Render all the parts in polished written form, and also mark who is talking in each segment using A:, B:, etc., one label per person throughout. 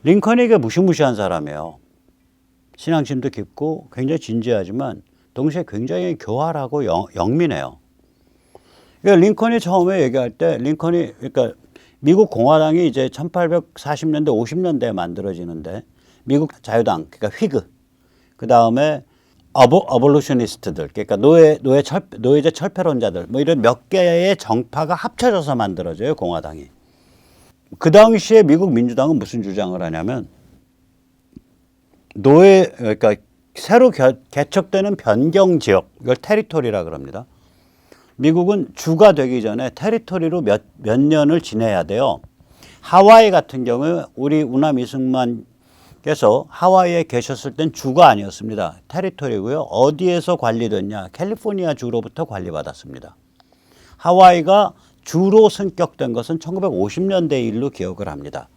A: 링컨이 이게 무시무시한 사람이에요. 신앙심도 깊고 굉장히 진지하지만 동시에 굉장히 교활하고 영민해요. 그러니까 링컨이 처음에 얘기할 때 그러니까 미국 공화당이 이제 1840년대 50년대에 만들어지는데 미국 자유당 그러니까 휘그 그 다음에 어볼루셔니스트들 그러니까 노예제 철폐론자들 뭐 이런 몇 개의 정파가 합쳐져서 만들어져요 공화당이. 그 당시에 미국 민주당은 무슨 주장을 하냐면 그러니까 새로 개척되는 변경 지역 이걸 테리토리라 그럽니다. 미국은 주가 되기 전에 테리토리로 몇 년을 지내야 돼요. 하와이 같은 경우 우리 우남 이승만께서 하와이에 계셨을 땐 주가 아니었습니다. 테리토리고요. 어디에서 관리됐냐? 캘리포니아 주로부터 관리받았습니다. 하와이가 주로 승격된 것은 1950년대 일로 기억을 합니다.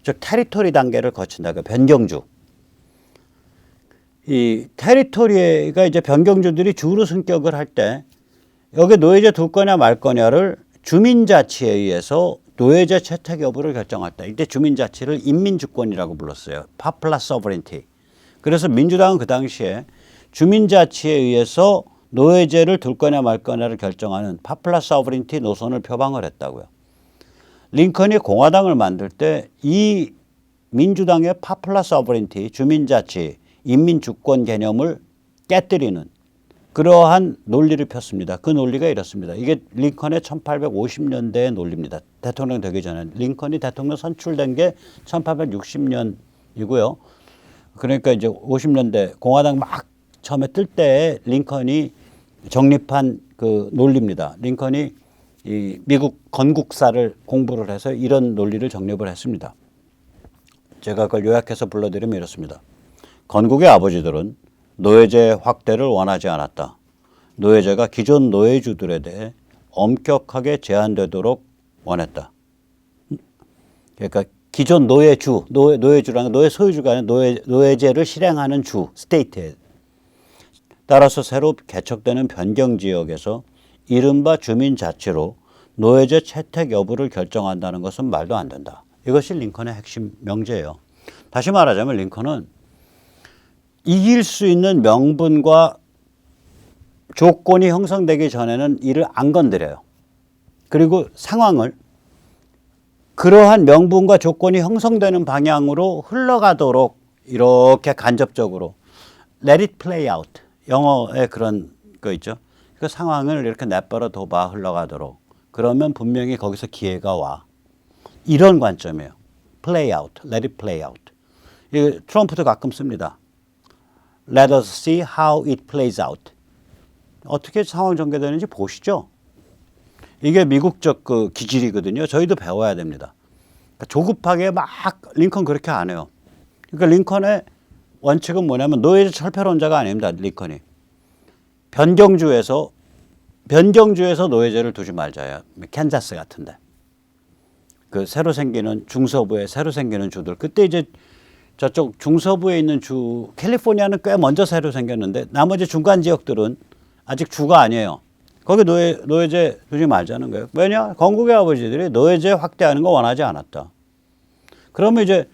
A: 즉 테리토리 단계를 거친다. 그 변경주. 이 테리토리가 이제 변경주들이 주로 승격을 할 때 여기 노예제 둘 거냐 말 거냐를 주민자치에 의해서 노예제 채택 여부를 결정할 때 이때 주민자치를 인민주권이라고 불렀어요. Popular Sovereignty. 그래서 민주당은 그 당시에 주민자치에 의해서 노예제를 둘 거냐 말 거냐를 결정하는 Popular Sovereignty 노선을 표방을 했다고요. 링컨이 공화당을 만들 때 이 민주당의 Popular Sovereignty, 주민자치, 인민주권 개념을 깨뜨리는 그러한 논리를 폈습니다. 그 논리가 이렇습니다. 이게 링컨의 1850년대의 논리입니다. 대통령 되기 전에. 링컨이 대통령 선출된 게 1860년이고요. 그러니까 이제 50년대 공화당 막 처음에 뜰 때 링컨이 정립한 그 논리입니다. 링컨이 이 미국 건국사를 공부를 해서 이런 논리를 정립을 했습니다. 제가 그걸 요약해서 불러드리면 이렇습니다. 건국의 아버지들은 노예제 확대를 원하지 않았다. 노예제가 기존 노예주들에 대해 엄격하게 제한되도록 원했다. 그러니까 기존 노예주라는 노예 소유주가 아니라 노예제를 실행하는 주, 스테이트에 따라서 새로 개척되는 변경지역에서 이른바 주민자치로 노예제 채택 여부를 결정한다는 것은 말도 안 된다. 이것이 링컨의 핵심 명제예요. 다시 말하자면 링컨은 이길 수 있는 명분과 조건이 형성되기 전에는 이를 안 건드려요. 그리고 상황을 그러한 명분과 조건이 형성되는 방향으로 흘러가도록 이렇게 간접적으로 let it play out. 영어에 그런 거 있죠. 그 상황을 이렇게 내버려 둬봐 흘러가도록. 그러면 분명히 거기서 기회가 와. 이런 관점이에요. play out, let it play out. 이 트럼프도 가끔 씁니다. Let us see how it plays out. 어떻게 상황 전개되는지 보시죠. 이게 미국적 그 기질이거든요. 저희도 배워야 됩니다. 그러니까 조급하게 막 링컨 그렇게 안 해요. 그러니까 링컨의 원칙은 뭐냐면 노예제 철폐론자가 아닙니다. 링컨이. 변경주에서 노예제를 두지 말자야. 캔자스 같은데. 그 새로 생기는 중서부에 새로 생기는 주들. 그때 이제 저쪽 중서부에 있는 주, 캘리포니아는 꽤 먼저 새로 생겼는데 나머지 중간 지역들은 아직 주가 아니에요. 거기 노예제 두지 말자는 거예요. 왜냐? 건국의 아버지들이 노예제 확대하는 거 원하지 않았다. 그러면 이제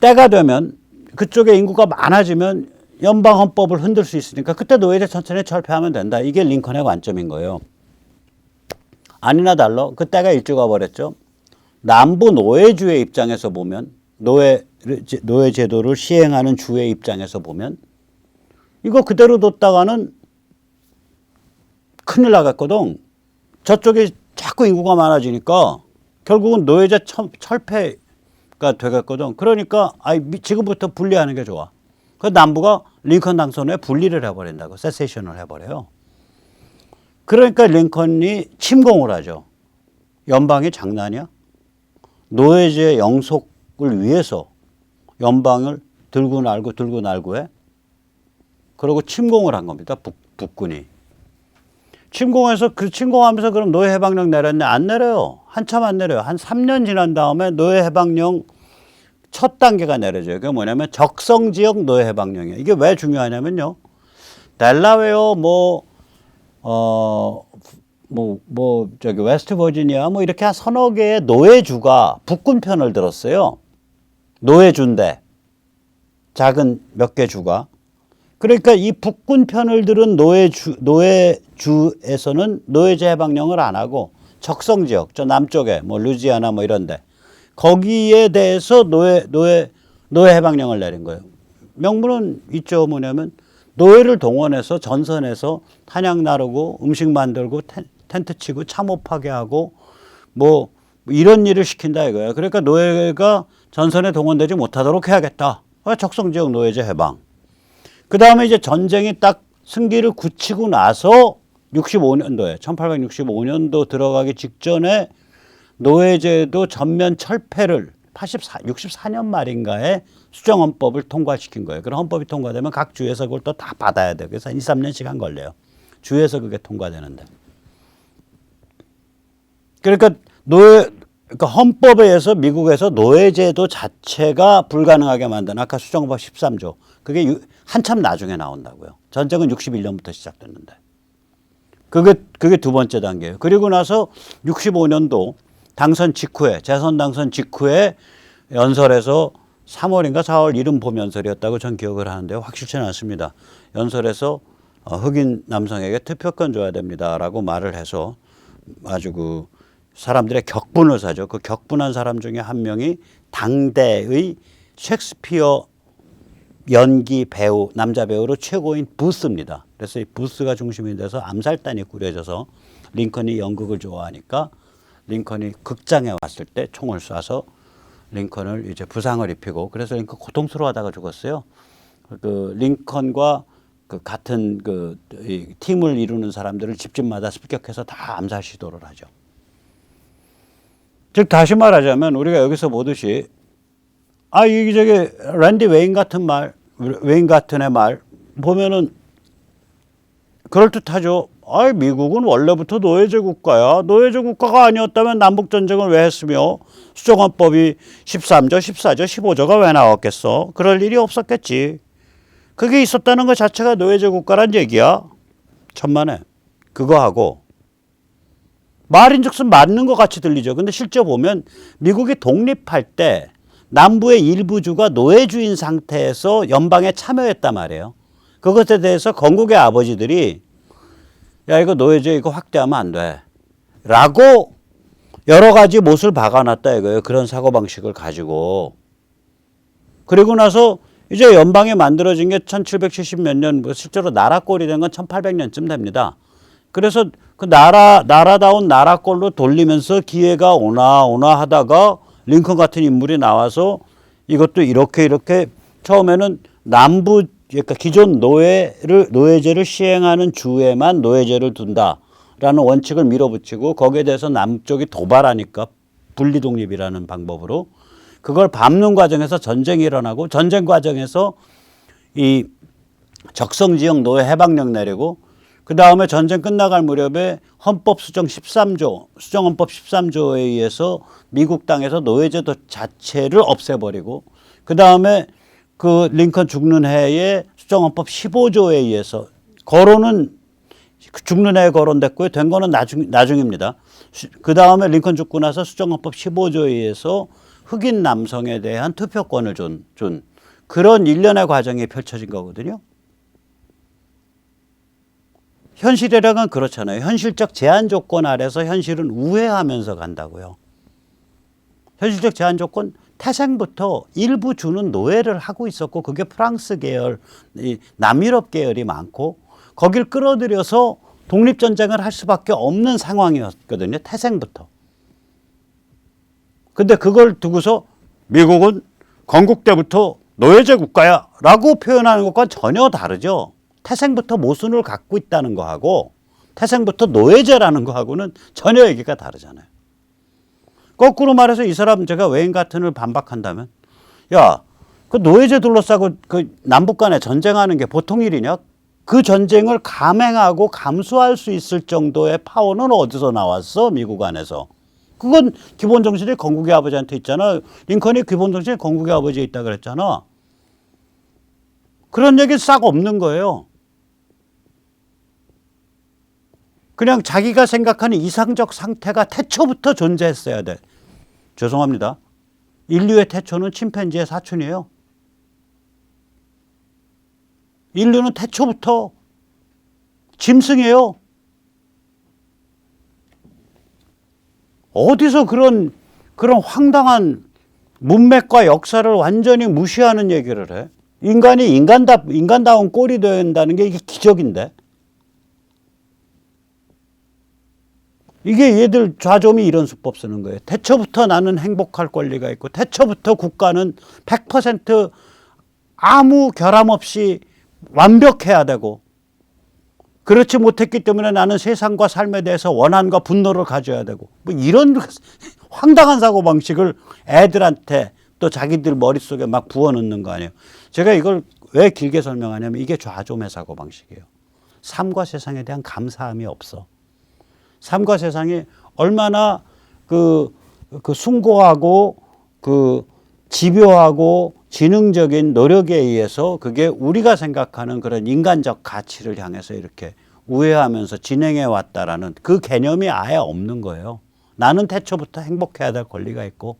A: 때가 되면 그쪽에 인구가 많아지면 연방헌법을 흔들 수 있으니까 그때 노예제 천천히 철폐하면 된다. 이게 링컨의 관점인 거예요. 아니나 달라 그 때가 일찍 와버렸죠. 남부 노예주의 입장에서 보면 노예 제도를 시행하는 주의 입장에서 보면 이거 그대로 뒀다가는 큰일 나갔거든. 저쪽에 자꾸 인구가 많아지니까 결국은 노예제 철폐가 되겠거든. 그러니까 지금부터 분리하는 게 좋아. 그 남부가 링컨 당선 후에 분리를 해버린다고. 세세션을 해버려요. 그러니까 링컨이 침공을 하죠. 연방이 장난이야? 노예제 영속을 위해서 연방을 들고 날고 해. 그리고 침공을 한 겁니다. 북군이. 침공하면서 그럼 노예 해방령 내렸냐? 안 내려요. 한참 안 내려요. 한 3년 지난 다음에 노예 해방령 첫 단계가 내려져요. 그게 뭐냐면 적성지역 노예 해방령이에요. 이게 왜 중요하냐면요. 델라웨어 저기 웨스트 버지니아 이렇게 한 서너 개의 노예주가 북군 편을 들었어요. 노예주인데 작은 몇 개 주가. 그러니까 이 북군 편을 들은 노예주에서는 노예제 해방령을 안 하고 적성 지역, 저 남쪽에 뭐 루지아나 뭐 이런데 거기에 대해서 노예 해방령을 내린 거예요. 명분은 있죠. 뭐냐면 노예를 동원해서 전선에서 탄약 나르고 음식 만들고 텐트 치고 참호파게 하고 뭐 이런 일을 시킨다 이거예요. 그러니까 노예가 전선에 동원되지 못하도록 해야겠다. 적성지역 노예제 해방. 그 다음에 이제 전쟁이 딱 승기를 굳히고 나서 65년도에 1865년도 들어가기 직전에 노예제도 전면 철폐를 64년 말인가에 수정헌법을 통과시킨 거예요. 그럼 헌법이 통과되면 각 주에서 그걸 또 다 받아야 돼요. 그래서 한 2, 3년 시간 걸려요. 주에서 그게 통과되는데. 그러니까 그러니까 헌법에 의해서 미국에서 노예제도 자체가 불가능하게 만든 아까 수정헌법 13조. 그게 한참 나중에 나온다고요. 전쟁은 61년부터 시작됐는데. 그게 두 번째 단계예요. 그리고 나서 65년도 당선 직후에 재선 당선 직후에 연설에서 3월인가 4월 이른 봄 연설이었다고 전 기억을 하는데요. 확실치는 않습니다. 연설에서 흑인 남성에게 투표권 줘야 됩니다라고 말을 해서 아주 그 사람들의 격분을 사죠. 그 격분한 사람 중에 한 명이 당대의 셰익스피어 연기 배우, 남자 배우로 최고인 부스입니다. 그래서 이 부스가 중심이 돼서 암살단이 꾸려져서 링컨이 연극을 좋아하니까 링컨이 극장에 왔을 때 총을 쏴서 링컨을 이제 부상을 입히고 그래서 링컨 고통스러워하다가 죽었어요. 그 링컨과 그 같은 이 팀을 이루는 사람들을 집집마다 습격해서 다 암살 시도를 하죠. 즉 다시 말하자면 우리가 여기서 보듯이 저기 랜디 웨인 같은의 말 보면은 그럴듯하죠. 미국은 원래부터 노예제 국가야. 노예제 국가가 아니었다면 남북전쟁을 왜 했으며 수정헌법이 13조, 14조, 15조가 왜 나왔겠어? 그럴 일이 없었겠지. 그게 있었다는 것 자체가 노예제 국가란 얘기야. 천만에. 그거하고 말인즉슨 맞는 것 같이 들리죠. 근데 실제 보면 미국이 독립할 때 남부의 일부 주가 노예주인 상태에서 연방에 참여했단 말이에요. 그것에 대해서 건국의 아버지들이 야 이거 노예제 이거 확대하면 안 돼. 라고 여러 가지 못을 박아놨다 이거예요. 그런 사고방식을 가지고. 그리고 나서 이제 연방이 만들어진 게 1770 몇 년, 실제로 나라꼴이 된 건 1800년쯤 됩니다. 그래서 그 나라다운 나라꼴로 돌리면서 기회가 오나 하다가 링컨 같은 인물이 나와서 이것도 이렇게 처음에는 남부 그러니까 기존 노예제를 시행하는 주에만 노예제를 둔다라는 원칙을 밀어붙이고 거기에 대해서 남쪽이 도발하니까 분리독립이라는 방법으로 그걸 밟는 과정에서 전쟁이 일어나고 전쟁 과정에서 이 적성지역 노예 해방령 내리고 그 다음에 전쟁 끝나갈 무렵에 헌법 수정 13조, 수정헌법 13조에 의해서 미국 땅에서 노예제도 자체를 없애버리고 그 다음에 그 링컨 죽는 해에 수정헌법 15조에 의해서 거론은 죽는 해에 거론됐고요. 된 거는 나중입니다. 그 다음에 링컨 죽고 나서 수정헌법 15조에 의해서 흑인 남성에 대한 투표권을 준 그런 일련의 과정이 펼쳐진 거거든요. 현실이라는 그렇잖아요. 현실적 제한 조건 아래서 현실은 우회하면서 간다고요. 현실적 제한 조건 태생부터 일부 주는 노예를 하고 있었고 그게 프랑스 계열, 남유럽 계열이 많고 거길 끌어들여서 독립전쟁을 할 수밖에 없는 상황이었거든요. 태생부터. 근데 그걸 두고서 미국은 건국 때부터 노예제 국가야 라고 표현하는 것과 전혀 다르죠. 태생부터 모순을 갖고 있다는 거하고 태생부터 노예제라는 거하고는 전혀 얘기가 다르잖아요. 거꾸로 말해서 이 사람 제가 웨인 가튼을 반박한다면 야, 그 노예제 둘러싸고 그 남북 간에 전쟁하는 게 보통 일이냐? 그 전쟁을 감행하고 감수할 수 있을 정도의 파워는 어디서 나왔어? 미국 안에서. 그건 기본 정신이 건국의 아버지한테 있잖아. 링컨이 기본 정신이 건국의 아버지에 있다 그랬잖아. 그런 얘기 싹 없는 거예요. 그냥 자기가 생각하는 이상적 상태가 태초부터 존재했어야 돼. 죄송합니다. 인류의 태초는 침팬지의 사촌이에요. 인류는 태초부터 짐승이에요. 어디서 그런 황당한 문맥과 역사를 완전히 무시하는 얘기를 해? 인간이 인간다운 꼴이 된다는 게 이게 기적인데. 이게 얘들 좌좀이 이런 수법 쓰는 거예요. 태초부터 나는 행복할 권리가 있고, 태초부터 국가는 100% 아무 결함 없이 완벽해야 되고, 그렇지 못했기 때문에 나는 세상과 삶에 대해서 원한과 분노를 가져야 되고, 뭐 이런 황당한 사고방식을 애들한테 또 자기들 머릿속에 막 부어넣는 거 아니에요. 제가 이걸 왜 길게 설명하냐면 이게 좌좀의 사고방식이에요. 삶과 세상에 대한 감사함이 없어. 삶과 세상이 얼마나 숭고하고 집요하고 지능적인 노력에 의해서 그게 우리가 생각하는 그런 인간적 가치를 향해서 이렇게 우회하면서 진행해 왔다라는 그 개념이 아예 없는 거예요. 나는 태초부터 행복해야 될 권리가 있고,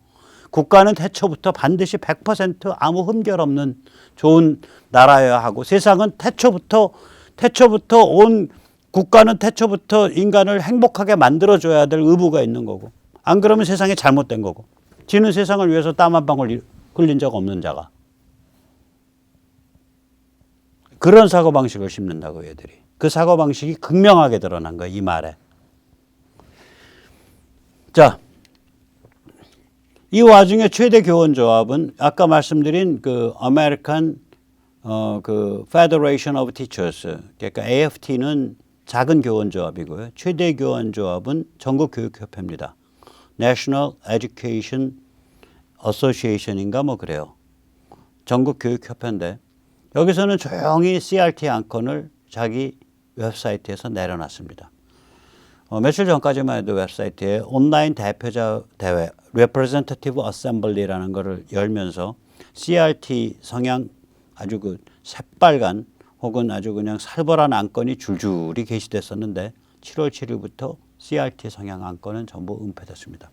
A: 국가는 태초부터 반드시 100% 아무 흠결 없는 좋은 나라여야 하고, 세상은 태초부터 국가는 태초부터 인간을 행복하게 만들어줘야 될 의무가 있는 거고, 안 그러면 세상이 잘못된 거고, 지는 세상을 위해서 땀 한 방울 흘린 적 없는 자가. 그런 사고방식을 심는다고 얘들이. 그 사고방식이 극명하게 드러난 거예요, 이 말에. 자, 이 와중에 최대 교원조합은 아까 말씀드린 그 American Federation of Teachers, 그러니까 AFT는 작은 교원조합이고요. 최대 교원조합은 전국교육협회입니다. National Education Association인가 뭐 그래요. 전국교육협회인데 여기서는 조용히 CRT 안건을 자기 웹사이트에서 내려놨습니다. 며칠 전까지만 해도 웹사이트에 온라인 대표자 대회 Representative Assembly라는 거를 열면서 CRT 성향 아주 그 새빨간 혹은 아주 그냥 살벌한 안건이 줄줄이 게시됐었는데 7월 7일부터 CRT 성향 안건은 전부 은폐됐습니다.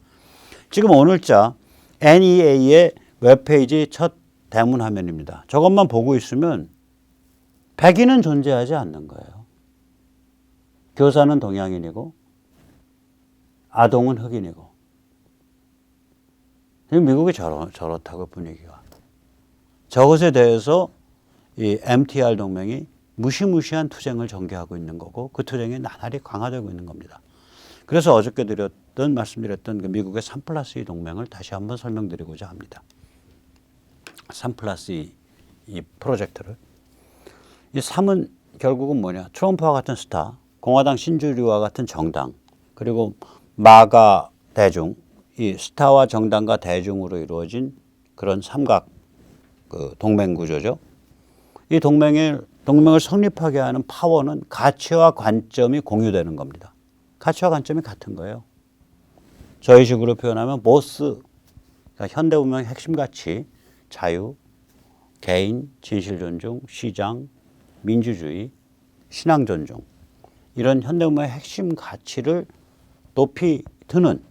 A: 지금 오늘자 NEA의 웹페이지 첫 대문 화면입니다. 저것만 보고 있으면 백인은 존재하지 않는 거예요. 교사는 동양인이고 아동은 흑인이고. 미국이 저렇다고 분위기가. 저것에 대해서 이 MTR 동맹이 무시무시한 투쟁을 전개하고 있는 거고 그 투쟁이 나날이 강화되고 있는 겁니다. 그래서 어저께 말씀드렸던 그 미국의 3+2 동맹을 다시 한번 설명드리고자 합니다. 3+2 이 프로젝트를. 이 3은 결국은 뭐냐. 트럼프와 같은 스타, 공화당 신주류와 같은 정당, 그리고 마가 대중, 이 스타와 정당과 대중으로 이루어진 그런 삼각 그 동맹 구조죠. 이 동맹을 성립하게 하는 파워는 가치와 관점이 공유되는 겁니다. 가치와 관점이 같은 거예요. 저희 식으로 표현하면 보스, 그러니까 현대 문명의 핵심 가치, 자유, 개인, 진실 존중, 시장, 민주주의, 신앙 존중, 이런 현대 문명의 핵심 가치를 높이 드는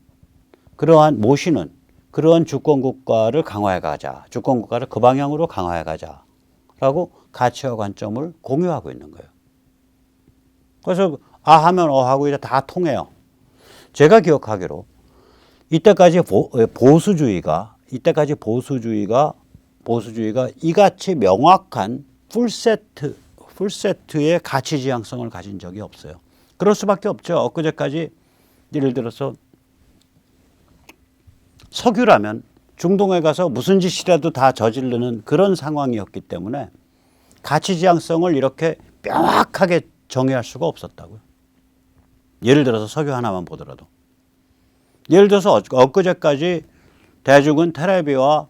A: 모시는 그러한 주권국가를 강화해 가자. 주권국가를 그 방향으로 강화해 가자라고 가치와 관점을 공유하고 있는 거예요. 그래서 아 하면 어 하고 이제 다 통해요. 제가 기억하기로 이때까지 보수주의가 이같이 명확한 풀세트의 가치 지향성을 가진 적이 없어요. 그럴 수밖에 없죠. 엊그제까지 예를 들어서 석유라면 중동에 가서 무슨 짓이라도 다 저지르는 그런 상황이었기 때문에 가치 지향성을 이렇게 명확하게 정의할 수가 없었다고요. 예를 들어서 석유 하나만 보더라도. 예를 들어서 엊그제까지 대중은 텔레비와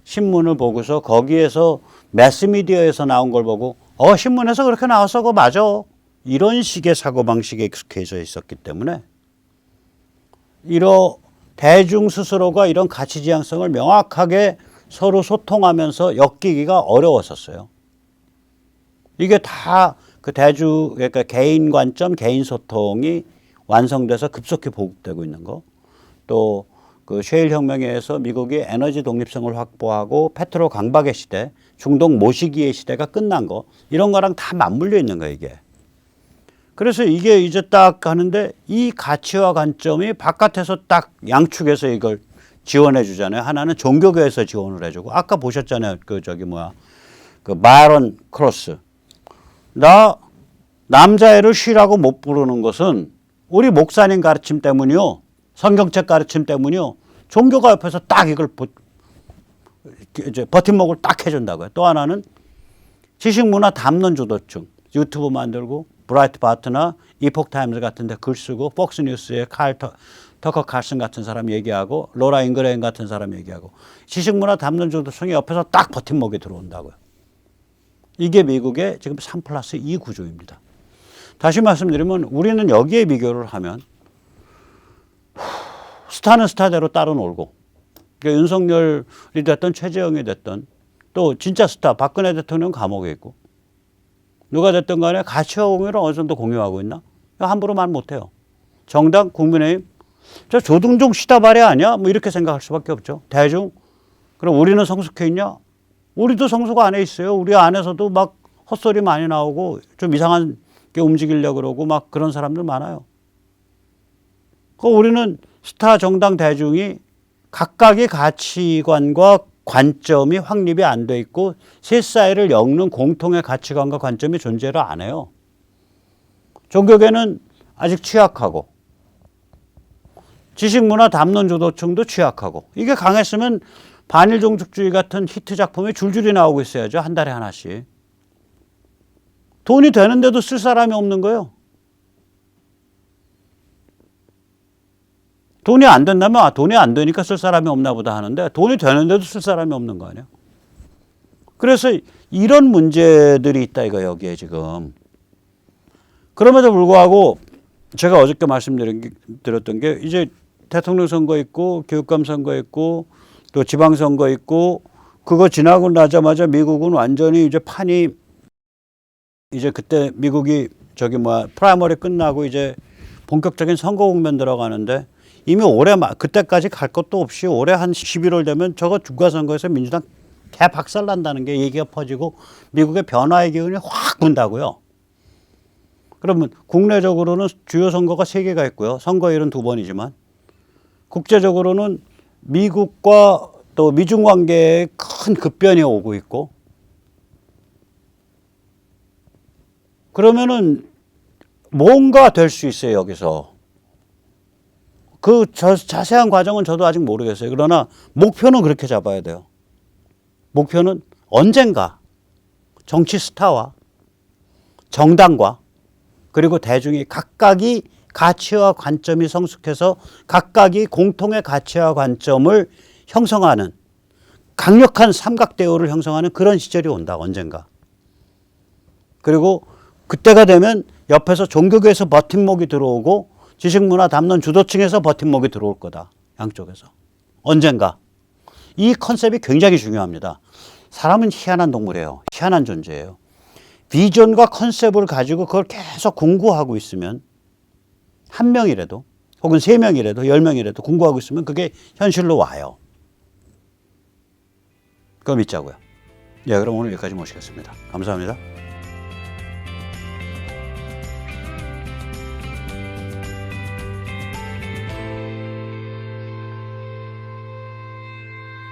A: 신문을 보고서 거기에서 매스미디어에서 나온 걸 보고 신문에서 그렇게 나왔어 그거 맞아. 이런 식의 사고방식에 익숙해져 있었기 때문에 대중 스스로가 이런 가치 지향성을 명확하게 서로 소통하면서 엮이기가 어려웠었어요. 이게 다 그 그러니까 개인 관점, 개인 소통이 완성돼서 급속히 보급되고 있는 거. 또 그 셰일 혁명에 의해서 미국이 에너지 독립성을 확보하고 페트로 강박의 시대, 중동 모시기의 시대가 끝난 거, 이런 거랑 다 맞물려 있는 거예요, 이게. 그래서 이게 이제 딱 하는데 이 가치와 관점이 바깥에서 딱 양축해서 이걸 지원해 주잖아요. 하나는 종교계에서 지원을 해주고, 아까 보셨잖아요. 그 그 바런 크로스. 나 남자애를 쉬라고 못 부르는 것은 우리 목사님 가르침 때문이요. 성경책 가르침 때문이요. 종교가 옆에서 딱 이걸 이제 버팀목을 딱 해준다고요. 또 하나는 지식문화 담론 주도층. 유튜브 만들고 브라이트 바트나 이폭 타임즈 같은 데 글 쓰고 폭스뉴스에 터커 칼슨 같은 사람 얘기하고 로라 잉그레인 같은 사람 얘기하고 지식문화 담론 주도층이 옆에서 딱 버팀목이 들어온다고요. 이게 미국의 지금 3+2 구조입니다. 다시 말씀드리면 우리는 여기에 비교를 하면 스타는 스타대로 따로 놀고, 그러니까 윤석열이 됐든 최재형이 됐든 또 진짜 스타 박근혜 대통령 감옥에 있고, 누가 됐든 간에 가치와 공유를 어느 정도 공유하고 있나? 함부로 말 못해요. 정당, 국민의힘, 저 조등종 시다발이 아니야? 뭐 이렇게 생각할 수밖에 없죠. 대중, 그럼 우리는 성숙해 있냐? 우리도 성숙 안에 있어요. 우리 안에서도 막 헛소리 많이 나오고 좀 이상한 게 움직이려고 그러고 막 그런 사람들 많아요. 우리는 스타 정당 대중이 각각의 가치관과 관점이 확립이 안 돼 있고 셋 사이를 엮는 공통의 가치관과 관점이 존재를 안 해요. 종교계는 아직 취약하고 지식문화 담론 주도층도 취약하고, 이게 강했으면 반일 종족주의 같은 히트 작품이 줄줄이 나오고 있어야죠. 한 달에 하나씩. 돈이 되는데도 쓸 사람이 없는 거예요. 돈이 안 된다면 돈이 안 되니까 쓸 사람이 없나 보다 하는데 돈이 되는데도 쓸 사람이 없는 거 아니에요. 그래서 이런 문제들이 있다 이거 여기에 지금. 그럼에도 불구하고 제가 어저께 말씀드렸던 게 이제 대통령 선거 있고 교육감 선거 있고 또 지방선거 있고, 그거 지나고 나자마자 미국은 완전히 이제 판이 이제 그때 미국이 프라이머리 끝나고 이제 본격적인 선거 국면 들어가는데 이미 올해 그때까지 갈 것도 없이 올해 한 11월 되면 저거 중간선거에서 민주당 개박살 난다는 게 얘기가 퍼지고 미국의 변화의 기운이 확 분다고요. 그러면 국내적으로는 주요 선거가 3개가 있고요. 선거일은 2번이지만 국제적으로는 미국과 또 미중 관계에 큰 급변이 오고 있고, 그러면은 뭔가 될 수 있어요, 여기서. 그 자세한 과정은 저도 아직 모르겠어요. 그러나 목표는 그렇게 잡아야 돼요. 목표는 언젠가 정치 스타와 정당과 그리고 대중이 각각이 가치와 관점이 성숙해서 각각이 공통의 가치와 관점을 형성하는 강력한 삼각대우를 형성하는 그런 시절이 온다, 언젠가. 그리고 그때가 되면 옆에서 종교계에서 버팀목이 들어오고 지식문화 담론 주도층에서 버팀목이 들어올 거다, 양쪽에서. 언젠가. 이 컨셉이 굉장히 중요합니다. 사람은 희한한 동물이에요. 희한한 존재예요. 비전과 컨셉을 가지고 그걸 계속 공부하고 있으면, 한 명이라도 혹은 3명이라도 10명이라도 공부하고 있으면 그게 현실로 와요. 그거 믿자고요. 예, 그럼 오늘 여기까지 모시겠습니다. 감사합니다.